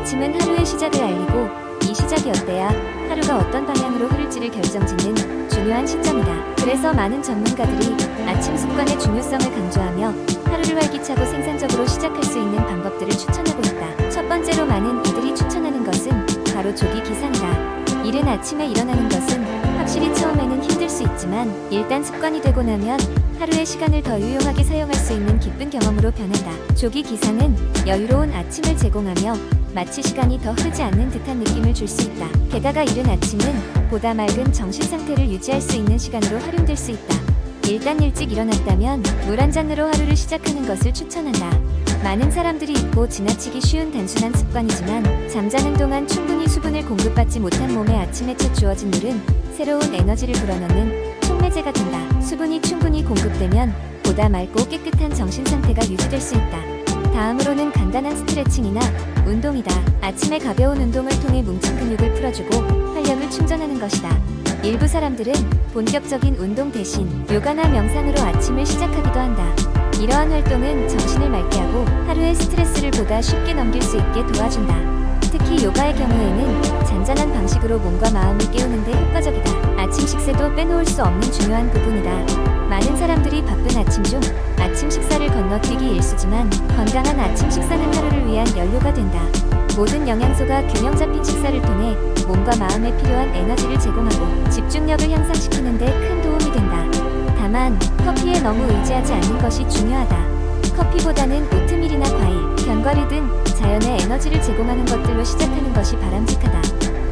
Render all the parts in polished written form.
아침은 하루의 시작을 알리고 이 시작이 어때야 하루가 어떤 방향으로 흐를지를 결정짓는 중요한 시점이다. 그래서 많은 전문가들이 아침 습관의 중요성을 강조하며 하루를 활기차고 생산적으로 시작할 수 있는 방법들을 추천하고 있다. 첫 번째로 많은 이들이 추천하는 것은 바로 조기 기상이다. 이른 아침에 일어나는 것은 확실히 처음에는 힘들 수 있지만 일단 습관이 되고 나면 하루의 시간을 더 유용하게 사용할 수 있는 기쁜 경험으로 변한다. 조기 기상은 여유로운 아침을 제공하며 마치 시간이 더 흐르지 않는 듯한 느낌을 줄 수 있다. 게다가 이른 아침은 보다 맑은 정신 상태를 유지할 수 있는 시간으로 활용될 수 있다. 일단 일찍 일어났다면 물 한 잔으로 하루를 시작하는 것을 추천한다. 많은 사람들이 잊고 지나치기 쉬운 단순한 습관이지만 잠자는 동안 충분히 수분을 공급받지 못한 몸에 아침에 첫 주어진 물은 새로운 에너지를 불어넣는 촉매제가 된다. 수분이 충분히 공급되면 보다 맑고 깨끗한 정신 상태가 유지될 수 있다. 다음으로는 간단한 스트레칭이나 운동이다. 아침에 가벼운 운동을 통해 뭉친 근육을 풀어주고 활력을 충전하는 것이다. 일부 사람들은 본격적인 운동 대신 요가나 명상으로 아침을 시작하기도 한다. 이러한 활동은 정신을 맑게 하고 하루의 스트레스를 보다 쉽게 넘길 수 있게 도와준다. 특히 요가의 경우에는 잔잔한 방식으로 몸과 마음을 깨우는 데 효과적이다. 아침 식사도 빼놓을 수 없는 중요한 부분이다. 많은 사람들이 바쁜 아침 중 아침 식사를 건너뛰기 일쑤지만 건강한 아침 식사는 하루를 위한 연료가 된다. 모든 영양소가 균형 잡힌 식사를 통해 몸과 마음에 필요한 에너지를 제공하고 집중력을 향상시키는 데 큰 도움이 된다. 다만 커피에 너무 의지하지 않는 것이 중요하다. 커피보다는 오트밀이나 과일, 견과류 등 자연의 에너지를 제공하는 것들로 시작하는 것이 바람직하다.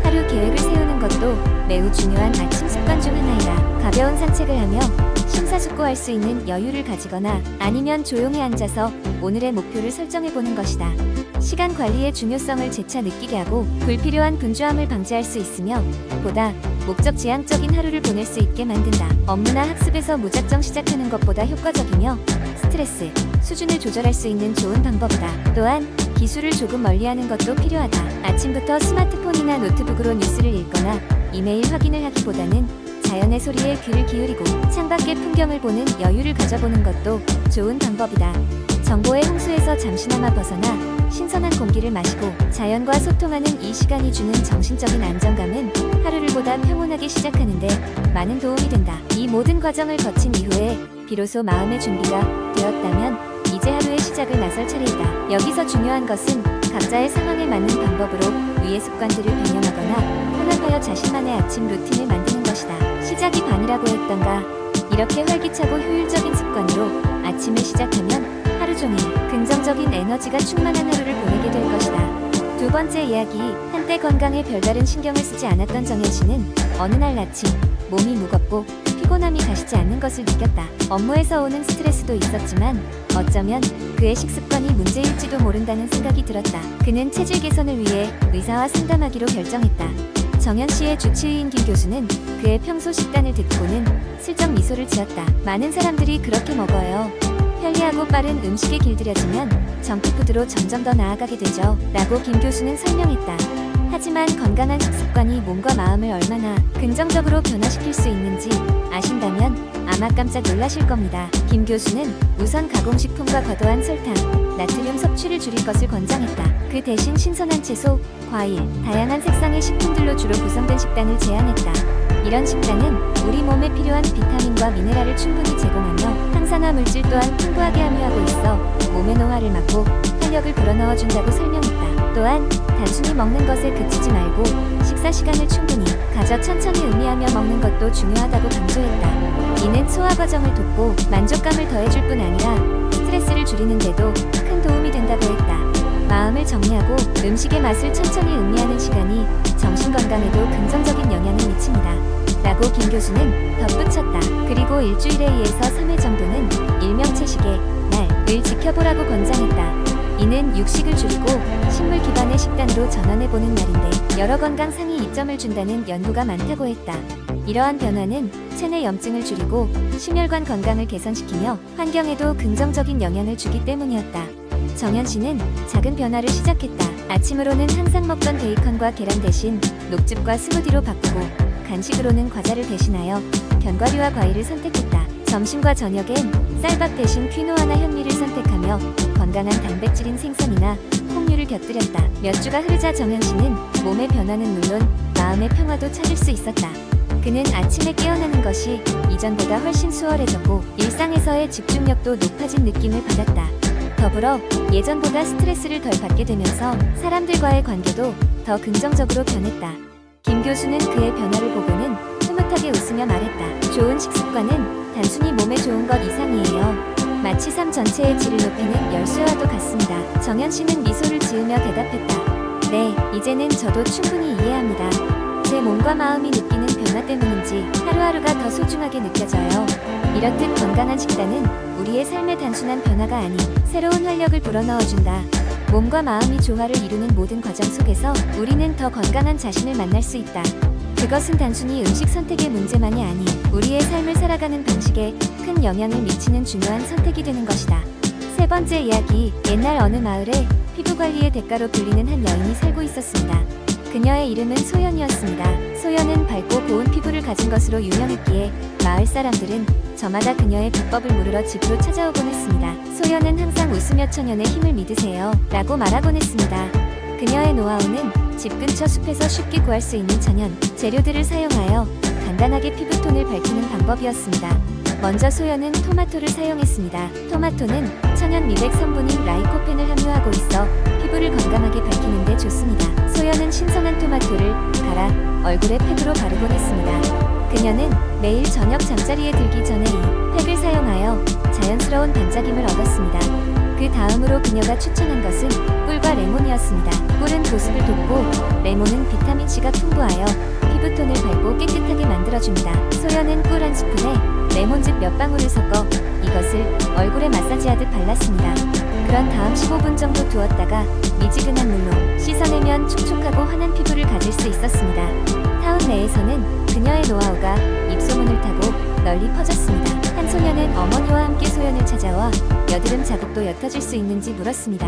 하루 계획을 세우는 것도 매우 중요한 아침 습관 중 하나이다. 가벼운 산책을 하며 심사숙고할 수 있는 여유를 가지거나 아니면 조용히 앉아서 오늘의 목표를 설정해보는 것이다. 시간 관리의 중요성을 재차 느끼게 하고 불필요한 분주함을 방지할 수 있으며 보다 목적 지향적인 하루를 보낼 수 있게 만든다. 업무나 학습에서 무작정 시작하는 것보다 효과적이며 스트레스 수준을 조절할 수 있는 좋은 방법이다. 또한 기술을 조금 멀리하는 것도 필요하다. 아침부터 스마트폰이나 노트북으로 뉴스를 읽거나 이메일 확인을 하기보다는 자연의 소리에 귀를 기울이고 창밖의 풍경을 보는 여유를 가져보는 것도 좋은 방법이다. 정보의 홍수에서 잠시나마 벗어나 신선한 공기를 마시고 자연과 소통하는 이 시간이 주는 정신적인 안정감은 하루를 보다 평온하게 시작하는데 많은 도움이 된다. 이 모든 과정을 거친 이후에 비로소 마음의 준비가 되었다면 이제 하루의 시작을 나설 차례이다. 여기서 중요한 것은 각자의 상황에 맞는 방법으로 위의 습관들을 변형하거나 혼합하여 자신만의 아침 루틴을 만드는 것이다. 시작이 반이라고 했던가. 이렇게 활기차고 효율적인 습관으로 아침을 시작하면 하루 종일 긍정적인 에너지가 충만한 하루를 보내게 될 것이다. 두 번째 이야기, 한때 건강에 별다른 신경을 쓰지 않았던 정현 씨는 어느 날 아침 몸이 무겁고 피곤함이 가시지 않는 것을 느꼈다. 업무에서 오는 스트레스도 있었지만 어쩌면 그의 식습관이 문제일지도 모른다는 생각이 들었다. 그는 체질 개선을 위해 의사와 상담하기로 결정했다. 정현 씨의 주치의인 김 교수는 그의 평소 식단을 듣고는 슬쩍 미소를 지었다. 많은 사람들이 그렇게 먹어요. 편리하고 빠른 음식에 길들여지면 정크푸드로 점점 더 나아가게 되죠. 라고 김 교수는 설명했다. 하지만 건강한 식습관이 몸과 마음을 얼마나 긍정적으로 변화시킬 수 있는지 아신다면 아마 깜짝 놀라실 겁니다. 김 교수는 우선 가공식품과 과도한 설탕, 나트륨 섭취를 줄일 것을 권장했다. 그 대신 신선한 채소, 과일, 다양한 색상의 식품들로 주로 구성된 식단을 제안했다. 이런 식단은 우리 몸에 필요한 비타민과 미네랄을 충분히 제공하며 항산화 물질 또한 풍부하게 함유하고 있어 몸의 노화를 막고 활력을 불어넣어준다고 설명했다. 또한 단순히 먹는 것에 그치지 말고 식사 시간을 충분히 가져 천천히 음미하며 먹는 것도 중요하다고 강조했다. 이는 소화 과정을 돕고 만족감을 더해줄 뿐 아니라 스트레스를 줄이는 데도 큰 도움이 된다고 했다. 마음을 정리하고 음식의 맛을 천천히 음미하는 시간이 정신 건강에도 긍정적인 영향을 미칩니다. 라고 김 교수는 덧붙였다. 그리고 일주일에 2에서 3회 정도는 일명 채식의 날을 지켜보라고 권장했다. 이는 육식을 줄이고 식물 기반의 식단으로 전환해보는 날인데 여러 건강 상위 이점을 준다는 연구가 많다고 했다. 이러한 변화는 체내 염증을 줄이고 심혈관 건강을 개선시키며 환경에도 긍정적인 영향을 주기 때문이었다. 정현 씨는 작은 변화를 시작했다. 아침으로는 항상 먹던 베이컨과 계란 대신 녹즙과 스무디로 바꾸고 간식으로는 과자를 대신하여 견과류와 과일을 선택했다. 점심과 저녁엔 쌀밥 대신 퀴노아나 현미를 선택하며 건강한 단백질인 생선이나 콩류를 힘을 곁들였다. 몇 주가 흐르자 정현 씨는 몸의 변화는 물론 마음의 평화도 찾을 수 있었다. 그는 아침에 깨어나는 것이 이전보다 훨씬 수월해졌고 일상에서의 집중력도 높아진 느낌을 받았다. 더불어 예전보다 스트레스를 덜 받게 되면서 사람들과의 관계도 더 긍정적으로 변했다. 김 교수는 그의 변화를 보고는 흐뭇하게 웃으며 말했다. 좋은 식습관은 단순히 몸에 좋은 것 이상이에요. 마치 삶 전체의 질을 높이는 열쇠와도 같습니다. 정현 씨는 미소를 지으며 대답했다. 네, 이제는 저도 충분히 이해합니다. 제 몸과 마음이 느끼는 변화 때문인지 하루하루가 더 소중하게 느껴져요. 이렇듯 건강한 식단은 우리의 삶의 단순한 변화가 아닌 새로운 활력을 불어넣어준다. 몸과 마음이 조화를 이루는 모든 과정 속에서 우리는 더 건강한 자신을 만날 수 있다. 그것은 단순히 음식 선택의 문제만이 아닌 우리의 삶을 살아가는 방식에 큰 영향을 미치는 중요한 선택이 되는 것이다. 세 번째 이야기, 옛날 어느 마을에 피부관리의 대가로 불리는 한 여인이 살고 있었습니다. 그녀의 이름은 소연이었습니다. 소연은 밝고 고운 피부를 가진 것으로 유명했기에 마을 사람들은 저마다 그녀의 비법을 물으러 집으로 찾아오곤 했습니다. 소연은 항상 웃으며 천연의 힘을 믿으세요 라고 말하곤 했습니다. 그녀의 노하우는 집 근처 숲에서 쉽게 구할 수 있는 천연 재료들을 사용하여 간단하게 피부톤을 밝히는 방법이었습니다. 먼저 소연은 토마토를 사용했습니다. 토마토는 천연 미백 성분인 라이코펜을 함유하고 있어 피부를 건강하게 밝히는 데 좋습니다. 소연은 신선한 토마토를 갈아 얼굴에 팩으로 바르곤 했습니다. 그녀는 매일 저녁 잠자리에 들기 전에 이 팩을 사용하여 자연스러운 반짝임을 얻었습니다. 그 다음으로 그녀가 추천한 것은 꿀과 레몬이었습니다. 꿀은 보습을 돕고 레몬은 비타민C가 풍부하여 피부톤을 밝고 깨끗하게 만들어줍니다. 소연은 꿀 한 스푼에 레몬즙 몇 방울을 섞어 이것을 얼굴에 마사지하듯 발랐습니다. 그런 다음 15분 정도 두었다가 미지근한 물로 씻어내면 촉촉하고 환한 피부를 가질 수 있었습니다. 타운 내에서는 그녀의 노하우가 입소문을 타고 널리 퍼졌습니다. 한 소녀는 어머니와 함께 소연을 찾아와 여드름 자국도 옅어질 수 있는지 물었습니다.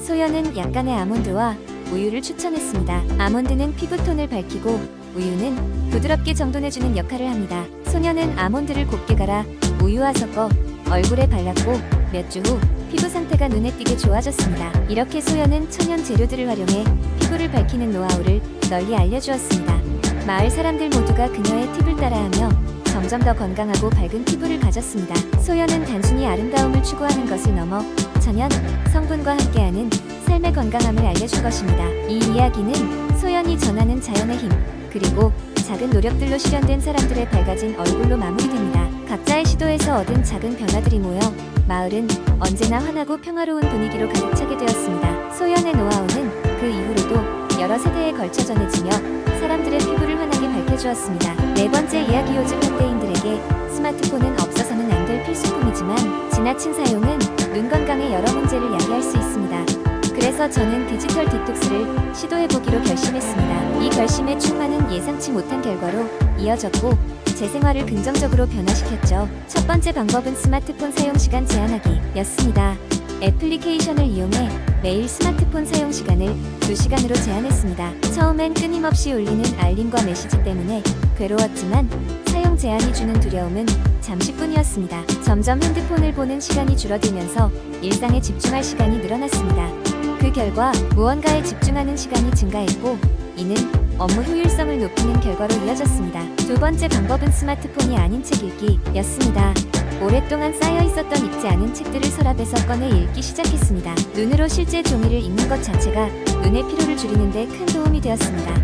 소연은 약간의 아몬드와 우유를 추천했습니다. 아몬드는 피부톤을 밝히고 우유는 부드럽게 정돈해주는 역할을 합니다. 소녀는 아몬드를 곱게 갈아 우유와 섞어 얼굴에 발랐고 몇 주 후 피부 상태가 눈에 띄게 좋아졌습니다. 이렇게 소연은 천연 재료들을 활용해 피부를 밝히는 노하우를 널리 알려주었습니다. 마을 사람들 모두가 그녀의 팁을 따라하며 점점 더 건강하고 밝은 피부를 가졌습니다. 소연은 단순히 아름다움을 추구하는 것을 넘어 천연 성분과 함께하는 삶의 건강함을 알려준 것입니다. 이 이야기는 소연이 전하는 자연의 힘, 그리고 작은 노력들로 실현된 사람들의 밝아진 얼굴로 마무리됩니다. 각자의 시도에서 얻은 작은 변화들이 모여 마을은 언제나 환하고 평화로운 분위기로 가득 차게 되었습니다. 소연의 노하우는 그 이후로도 여러 세대에 걸쳐 전해지며 사람들의 피부를 환하게 밝혀주었습니다. 네 번째 이야기, 요즘 현대인들에게 스마트폰은 없어서는 안 될 필수품이지만 지나친 사용은 눈 건강에 여러 문제를 야기할 수 있습니다. 그래서 저는 디지털 디톡스를 시도해보기로 결심했습니다. 이 결심에 충만은 예상치 못한 결과로 이어졌고 제 생활을 긍정적으로 변화시켰죠. 첫 번째 방법은 스마트폰 사용 시간 제한하기였습니다. 애플리케이션을 이용해 매일 스마트폰 사용 시간을 2시간으로 제한했습니다. 처음엔 끊임없이 울리는 알림과 메시지 때문에 괴로웠지만 사용 제한이 주는 두려움은 잠시뿐이었습니다. 점점 핸드폰을 보는 시간이 줄어들면서 일상에 집중할 시간이 늘어났습니다. 그 결과 무언가에 집중하는 시간이 증가했고 이는 업무 효율성을 높이는 결과로 이어졌습니다. 두 번째 방법은 스마트폰이 아닌 책 읽기였습니다. 오랫동안 쌓여 있었던 읽지 않은 책들을 서랍에서 꺼내 읽기 시작했습니다. 눈으로 실제 종이를 읽는 것 자체가 눈의 피로를 줄이는 데 큰 도움이 되었습니다.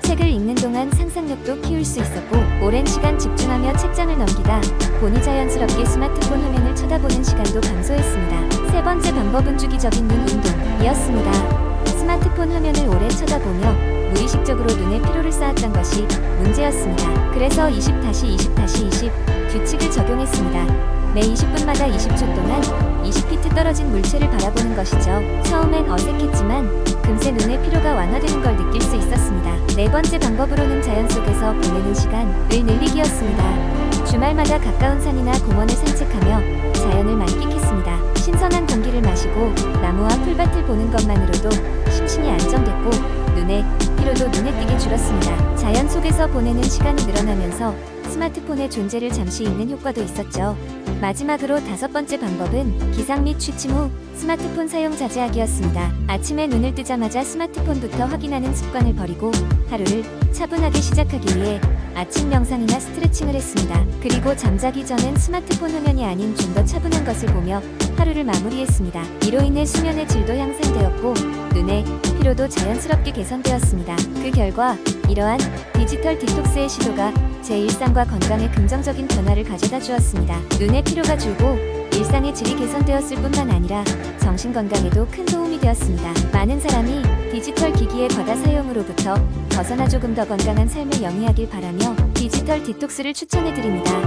책을 읽는 동안 상상력도 키울 수 있었고 오랜 시간 집중하며 책장을 넘기다 보니 자연스럽게 스마트폰 화면을 쳐다보는 시간도 감소했습니다. 세 번째 방법은 주기적인 눈 운동이었습니다. 스마트폰 화면을 오래 쳐다보며 무의식적으로 눈에 피로를 쌓았던 것이 문제였습니다. 그래서 20-20-20 규칙을 적용했습니다. 매 20분마다 20초 동안 20피트 떨어진 물체를 바라보는 것이죠. 처음엔 어색했지만 금세 눈의 피로가 완화되는 걸 느낄 수 있었습니다. 네 번째 방법으로는 자연 속에서 보내는 시간을 늘리기였습니다. 주말마다 가까운 산이나 공원을 산책하며 자연을 만끽했습니다. 신선한 공기를 마시고 나무와 풀밭을 보는 것만으로도 심신이 안정됐고 눈의 피로도 눈에 띄게 줄었습니다. 자연 속에서 보내는 시간이 늘어나면서 스마트폰의 존재를 잠시 잊는 효과도 있었죠. 마지막으로 5번째 방법은 기상 및 취침 후 스마트폰 사용 자제하기였습니다. 아침에 눈을 뜨자마자 스마트폰부터 확인하는 습관을 버리고 하루를 차분하게 시작하기 위해 아침 명상이나 스트레칭을 했습니다. 그리고 잠자기 전엔 스마트폰 화면이 아닌 좀 더 차분한 것을 보며 하루를 마무리했습니다. 이로 인해 수면의 질도 향상되었고 눈의 피로도 자연스럽게 개선되었습니다. 그 결과 이러한 디지털 디톡스의 시도가 제 일상과 건강에 긍정적인 변화를 가져다 주었습니다. 눈의 피로가 줄고 일상의 질이 개선되었을 뿐만 아니라 정신 건강에도 큰 도움이 되었습니다. 많은 사람이 디지털 기기의 과다 사용으로부터 벗어나 조금 더 건강한 삶을 영위하길 바라며 디지털 디톡스를 추천해 드립니다.